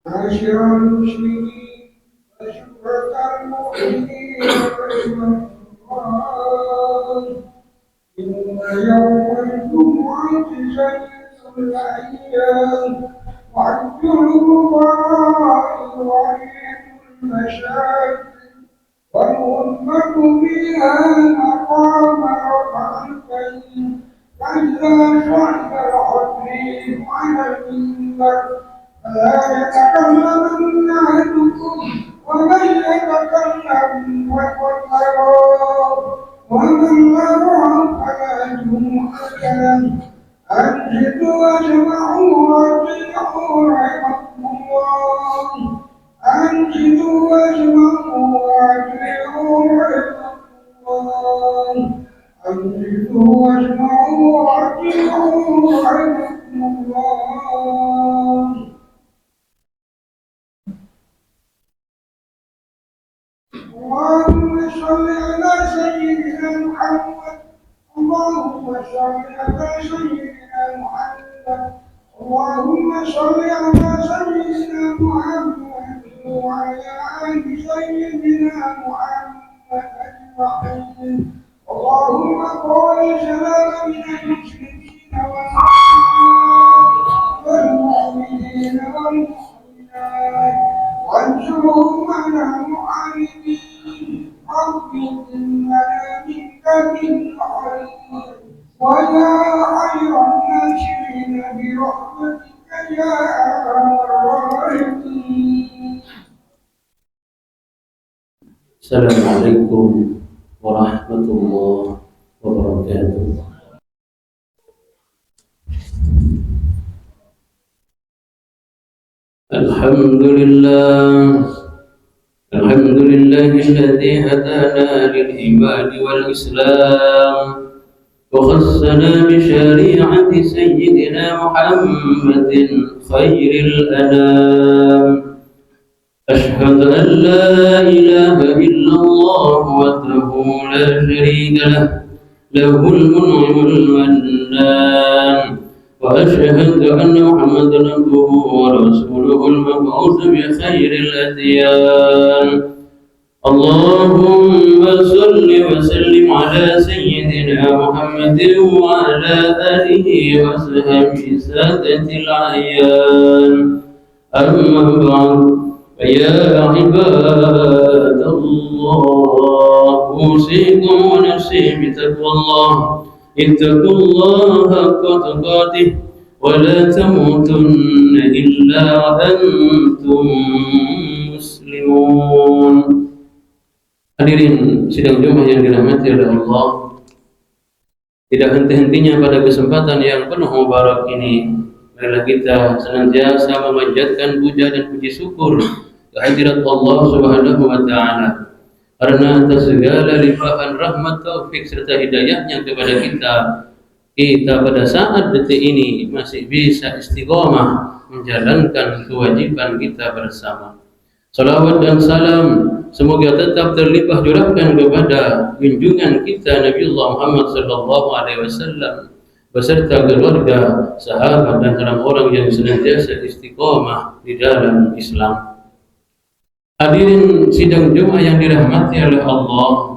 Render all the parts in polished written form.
معاشر المسلمين وشكرة المؤمنين رحمة الله، إن يوم الجمعة سيد الأيام وعد الفقراء وعيد المشاكل والأمة فيها مقام رفعتين، فإذا صعد الخطيب على المنبر فلا يتكلمن أحدكم ومن يتكلم فقد أراد ومن أراد فلا جمعة له. أنصتوا واسمعوا وأطيعوا رحمكم الله. أنصتوا واسمعوا وأطيعوا رحمكم الله. أنصتوا واسمعوا وأطيعوا رحمكم الله. اللهم صل على سيدنا محمد. اللهم صل على سيدنا محمد. اللهم صل على سيدنا محمد وعلى آل سيدنا محمد أجمعين. اللهم قل سلام من المسلمين والمؤمنين والمؤمنات وانصرهم على المعاندين. رب إننا منك بالخير ويا خير الناصرين برحمتك يا أرحم الراحمين. السلام عليكم ورحمة الله وبركاته. الحمد لله الذي هدانا للإيمان والإسلام وخصنا بشريعة سيدنا محمد خير الأنام. أشهد أن لا إله إلا الله وحده لا شريك له المنعم المنان. وأشهد أن محمدا عبده ورسوله المبعوث بخير الأديان. اللهم صل وسلم على سيدنا محمد وعلى آله وصحبه سادة الأعيان. أما بعد، فيا عباد الله، أوصيكم ونفسي بتقوى الله. اتقوا الله حق تقاته ولا تموتن إلا وأنتم muslimun. Hadirin sidang Jumat yang dirahmati oleh Allah, tidak henti-hentinya pada kesempatan yang penuh mubarak ini, marilah kita senantiasa memanjatkan puja dan puji syukur kehadirat Allah Subhanahu wa Ta'ala, karena atas segala limpahan rahmat, taufik serta hidayahnya kepada kita pada saat detik ini masih bisa istiqomah menjalankan kewajiban kita bersama. Salawat dan salam semoga tetap terlimpah curahkan kepada junjungan kita Nabiullah Muhammad sallallahu alaihi wasallam beserta keluarga, sahabat dan orang-orang yang senantiasa istiqomah di dalam Islam. Hadirin sidang Jumat yang dirahmati oleh Allah,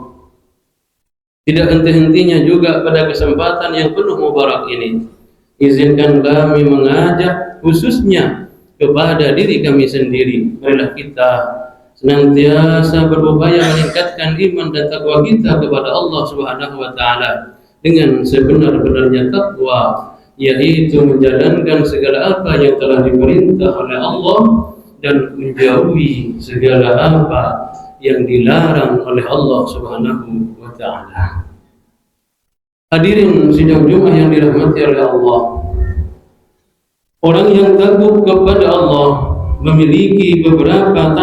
tidak henti-hentinya juga pada kesempatan yang penuh mubarak ini, izinkan kami mengajak khususnya kepada diri kami sendiri, marilah kita senantiasa berupaya meningkatkan iman dan takwa kita kepada Allah Subhanahu wa Ta'ala dengan sebenar-benarnya takwa, yaitu menjalankan segala apa yang telah diperintah oleh Allah dan menjauhi segala apa yang dilarang oleh Allah Subhanahu wa Ta'ala. Hadirin sidang Jumat yang dirahmati oleh Allah, orang yang takut kepada Allah memiliki beberapa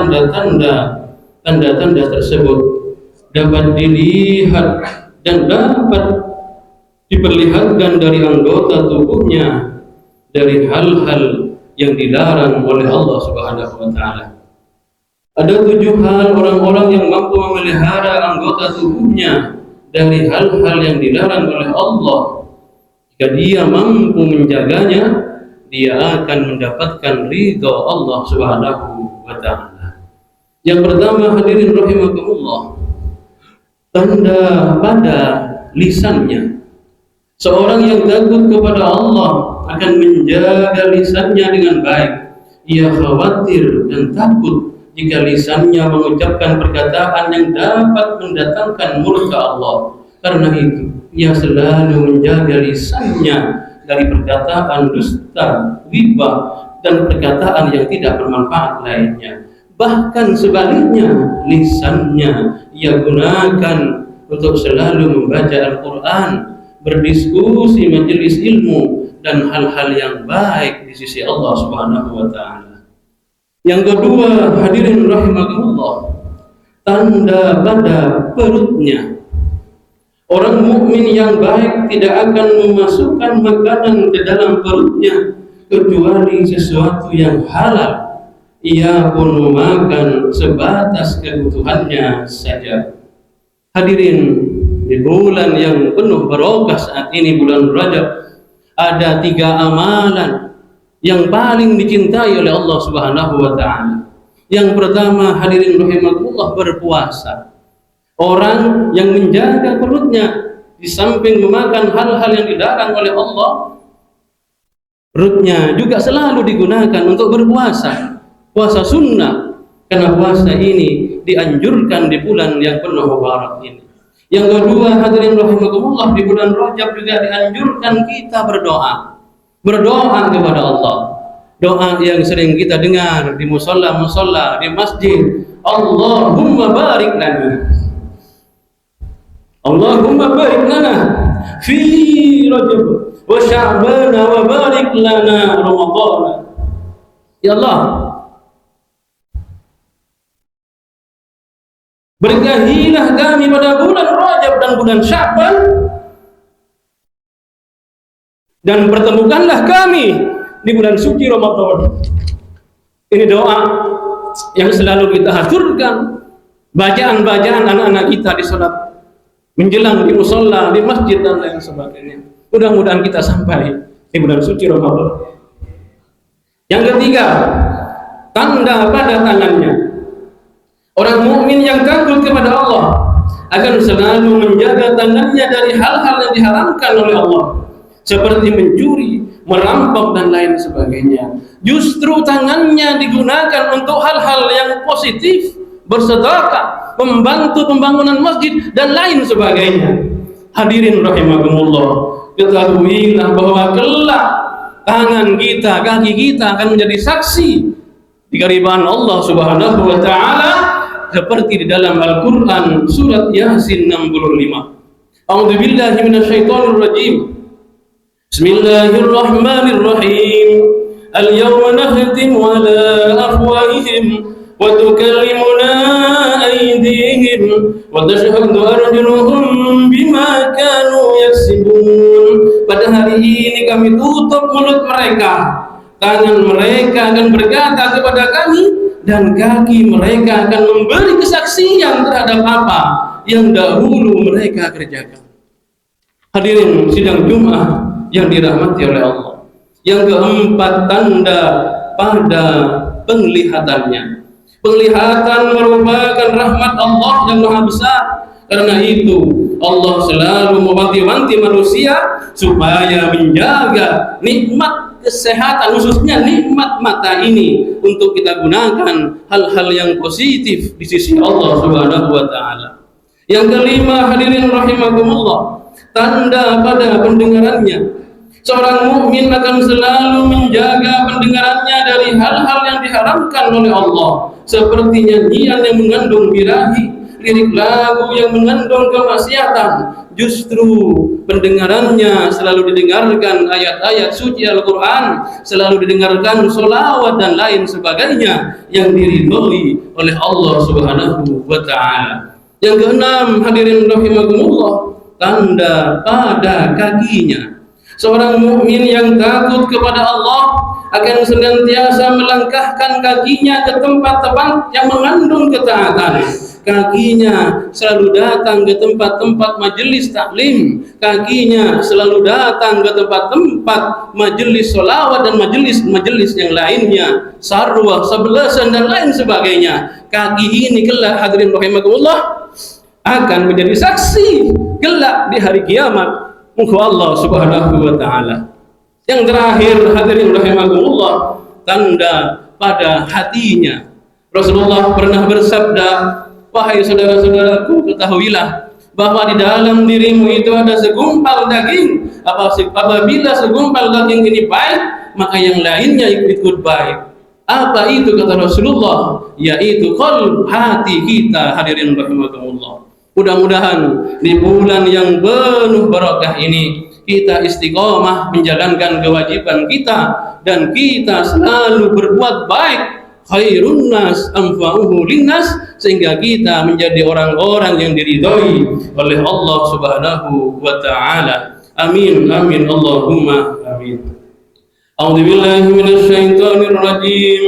tanda-tanda tersebut dapat dilihat dan dapat diperlihatkan dari anggota tubuhnya dari hal-hal yang dilarang oleh Allah Subhanahu wa Ta'ala. Ada 7 hal orang-orang yang mampu memelihara anggota tubuhnya dari hal-hal yang dilarang oleh Allah. Jika dia mampu menjaganya, dia akan mendapatkan ridha Allah Subhanahu wa taala. Yang pertama, hadirin rahimakumullah, tanda pada lisannya. Seorang yang takut kepada Allah akan menjaga lisannya dengan baik. Ia khawatir dan takut jika lisannya mengucapkan perkataan yang dapat mendatangkan murka Allah. Karena itu, ia selalu menjaga lisannya dari perkataan dusta, ghibah, dan perkataan yang tidak bermanfaat lainnya. Bahkan sebaliknya, lisannya ia gunakan untuk selalu membaca Al-Quran, berdiskusi majelis ilmu, dan hal-hal yang baik di sisi Allah Subhanahu wa taala. Yang kedua, hadirin rahimakumullah, tanda pada perutnya. Orang mukmin yang baik tidak akan memasukkan makanan ke dalam perutnya kecuali sesuatu yang halal. Ia pun memakan sebatas kebutuhannya saja. Hadirin, di bulan yang penuh barokah saat ini, bulan Rajab, ada 3 amalan yang paling dicintai oleh Allah Subhanahu wa taala. Yang pertama, hadirin rahimakumullah, berpuasa. Orang yang menjaga perutnya di samping memakan hal-hal yang dilarang oleh Allah, perutnya juga selalu digunakan untuk berpuasa. Puasa sunnah, karena puasa ini dianjurkan di bulan yang penuh barak ini. Yang kedua, hadirin rahimakumullah, di bulan Rajab juga dianjurkan kita berdoa. Berdoa kepada Allah. Doa yang sering kita dengar di musola-musola, di masjid. Allahumma barik lana. Allahumma barik lana fi Rajab wa Sya'ban wa barik lana Ramadan. Ya Allah, berkahilah kami pada bulan Rajab dan bulan Sya'ban, dan pertemukanlah kami di bulan suci Ramadan. Ini doa yang selalu kita haturkan, bacaan-bacaan anak-anak kita di salat menjelang, di musola, di masjid, dan lain sebagainya. Mudah-mudahan kita sampai di bulan suci Ramadan. Yang ketiga, tanda pada tangannya. Orang mukmin yang takut kepada Allah akan selalu menjaga tangannya dari hal-hal yang diharamkan oleh Allah, seperti mencuri, merampok, dan lain sebagainya. Justru tangannya digunakan untuk hal-hal yang positif, bersedekah, membantu pembangunan masjid, dan lain sebagainya. Hadirin rahimakumullah, ketahuilah bahwa kelak tangan kita, kaki kita akan menjadi saksi di hadapan Allah Subhanahu wa taala, seperti di dalam Al-Quran surat Yasin 65. A'udzubillahi minasyaitonir rajim. Bismillahirrahmanirrahim. Al-yawma nakhtimu ala afwahihim wa tukallimuna aydihim wa tashhadu arjuluhum bima kanu yaksibun. Pada hari ini kami tutup mulut mereka, tangan mereka akan berkata kepada kami, dan kaki mereka akan memberi kesaksian terhadap apa yang dahulu mereka kerjakan. Hadirin sidang Jumat yang dirahmati oleh Allah. Yang keempat, tanda pada penglihatannya. Penglihatan merupakan rahmat Allah yang maha besar. Karena itu Allah selalu mewanti-wanti manusia supaya menjaga nikmat kesehatan, khususnya nikmat mata ini, untuk kita gunakan hal-hal yang positif di sisi Allah Subhanahu wa taala. Yang kelima, hadirin rahimakumullah, tanda pada pendengarannya. Seorang mukmin akan selalu menjaga pendengarannya dari hal-hal yang diharamkan oleh Allah, seperti nyanyian yang mengandung birahi, lirik lagu yang mengandung kemaksiatan. Justru pendengarannya selalu didengarkan ayat-ayat suci Al-Quran, selalu didengarkan sholawat dan lain sebagainya yang diridhoi oleh Allah Subhanahu wa ta'ala. Yang keenam, hadirin rahimakumullah, tanda pada kakinya. Seorang mukmin yang takut kepada Allah akan senantiasa melangkahkan kakinya ke tempat-tempat yang mengandung ketaatan. kakinya selalu datang ke tempat-tempat majelis taklim, kakinya selalu datang ke tempat-tempat majelis sholawat dan majelis-majelis yang lainnya, sarwah, sebelasan dan lain sebagainya. Kaki ini kelak hadirin rahimakumullah akan menjadi saksi kelak di hari kiamat muka Allah Subhanahu wa taala. Yang terakhir hadirin rahimakumullah, tanda pada hatinya. Rasulullah pernah bersabda, wahai saudara-saudaraku, ketahuilah bahwa di dalam dirimu itu ada segumpal daging. Apabila segumpal daging ini baik, maka yang lainnya ikut baik. Apa itu kata Rasulullah? Yaitu qalb, hati kita hadirin rahimakumullah. Mudah-mudahan di bulan yang penuh barakah ini kita istiqomah menjalankan kewajiban kita dan kita selalu berbuat baik, khairun nas anfa'uhu linnas, sehingga kita menjadi orang-orang yang diridhoi oleh Allah Subhanahu wa taala. Amin amin Allahumma amin. A'udzu billahi minasy syaithanir rajim.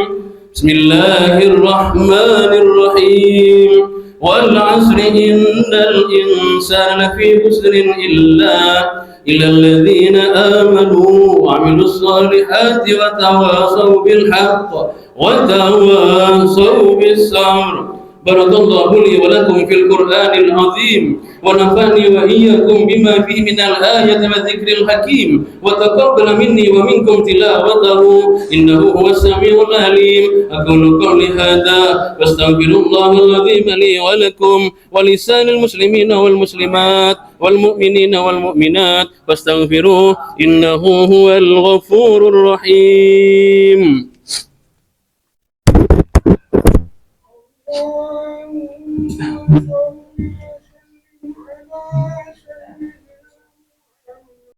Bismillahirrahmanirrahim. Wal 'asri innal insana lafi khusrin illa alladzina amanu wa 'amilus solihati wa tawasaw bil haqq wa tawasaw bis sabr. Barakallahu li wa lakum fil Qur'anil azim wa nafa'ani wa iyyakum bima fihi minal ayati wa dzikril hakim wa taqabbal minni wa minkum tilawatahu innahu huwas samiul alim. Aqulu qawli hadza wastaghfirullahal azim li wa lakum wa lisanil muslimina wal muslimat wal mu'minina wal mu'minat fastaghfiruhu innahu huwal ghafurur rahim. اللهم صل وسلم على